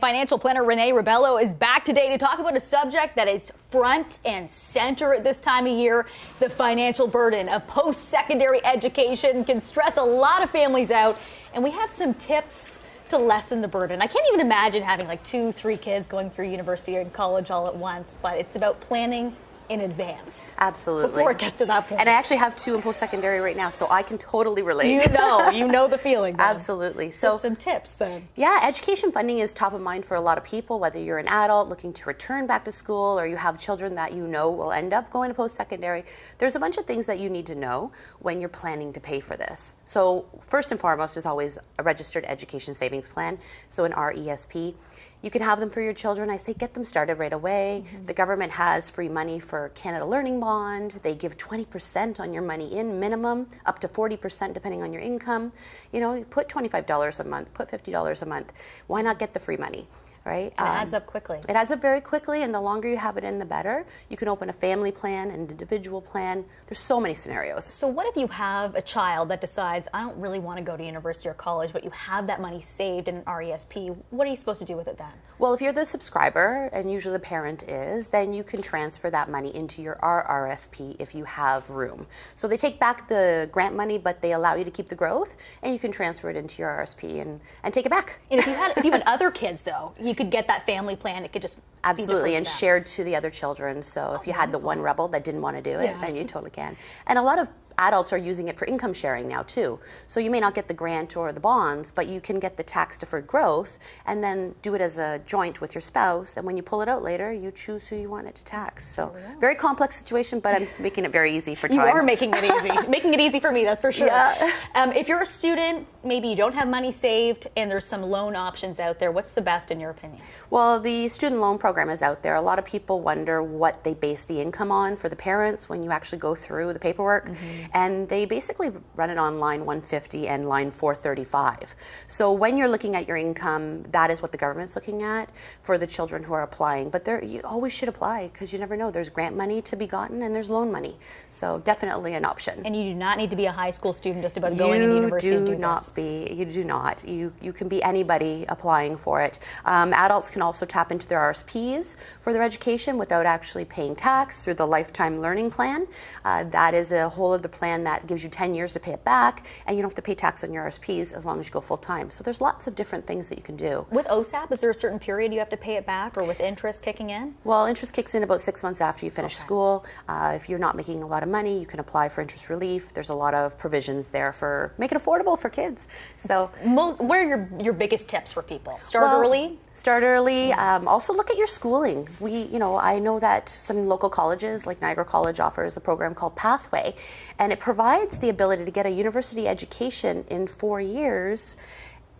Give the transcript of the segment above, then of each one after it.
Financial planner Renee Rebelo is back today to talk about a subject that is front and center at this time of year. The financial burden of post-secondary education can stress a lot of families out, and we have some tips to lessen the burden. I can't even imagine having like 2-3 kids going through university and college all at once, but it's about planning in advance. Absolutely. Before it gets to that point. And I actually have 2 in post-secondary right now, so I can totally relate. You know the feeling. Then. Absolutely. So some tips then. Yeah, education funding is top of mind for a lot of people, whether you're an adult looking to return back to school or you have children that you know will end up going to post-secondary. There's a bunch of things that you need to know when you're planning to pay for this. So first and foremost is always a registered education savings plan, so an RESP. You can have them for your children. I say get them started right away. The government has free money for Canada Learning Bond. They give 20% on your money in minimum, up to 40% depending on your income. You know, you put $25 a month, put $50 a month. Why not get the free money? Right? It adds up quickly. It adds up very quickly, and the longer you have it in, the better. You can open a family plan, an individual plan. There's so many scenarios. So what if you have a child that decides, I don't really want to go to university or college, but you have that money saved in an RESP? What are you supposed to do with it then? Well, if you're the subscriber, and usually the parent is, then you can transfer that money into your RRSP if you have room. So they take back the grant money, but they allow you to keep the growth, and you can transfer it into your RRSP and take it back. And if you had other kids, though, you could get that family plan. It could just absolutely, and shared to the other children. So if you had the one rebel that didn't want to do it, then you totally can. And a lot of adults are using it for income sharing now too. So you may not get the grant or the bonds, but you can get the tax deferred growth and then do it as a joint with your spouse. And when you pull it out later, you choose who you want it to tax. So very complex situation, but I'm making it very easy for time. You are making it easy. Making it easy for me, that's for sure. Yeah. If you're a student, maybe you don't have money saved and there's some loan options out there, what's the best in your opinion? Well, the student loan program is out there. A lot of people wonder what they base the income on for the parents when you actually go through the paperwork. And they basically run it on line 150 and line 435. So when you're looking at your income, that is what the government's looking at for the children who are applying. But you always should apply because you never know. There's grant money to be gotten and there's loan money. So definitely an option. And you do not need to be a high school student just about going to university and do this. You do not. You can be anybody applying for it. Adults can also tap into their RSPs for their education without actually paying tax through the lifetime learning plan. That is a whole of the plan that gives you 10 years to pay it back, and you don't have to pay tax on your RSPs as long as you go full time. So there's lots of different things that you can do. With OSAP, is there a certain period you have to pay it back, or with interest kicking in? Well, interest kicks in about 6 months after you finish school. If you're not making a lot of money, you can apply for interest relief. There's a lot of provisions there for make it affordable for kids. So what are your biggest tips for people? Start early? Start early. Also look at your schooling. I know that some local colleges, like Niagara College, offers a program called Pathway, and it provides the ability to get a university education in 4 years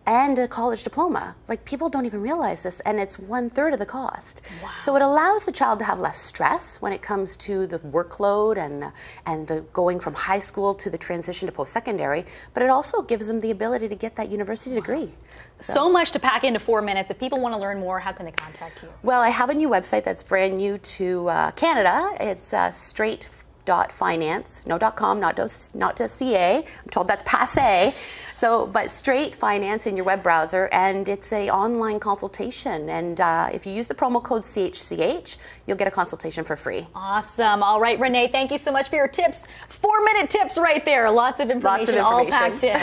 and a college diploma. Like, people don't even realize this, and it's 1/3 of the cost. Wow. So it allows the child to have less stress when it comes to the workload and the going from high school to the transition to post-secondary, but it also gives them the ability to get that university degree. So much to pack into 4 minutes. If people want to learn more, how can they contact you? Well, I have a new website that's brand new to Canada. It's straight.finance, no .com, not .ca. I'm told that's passé. But Straight Finance in your web browser, and it's a online consultation. And if you use the promo code CHCH, you'll get a consultation for free. Awesome. All right, Renee, thank you so much for your tips. 4-minute tips right there. Lots of information all packed in.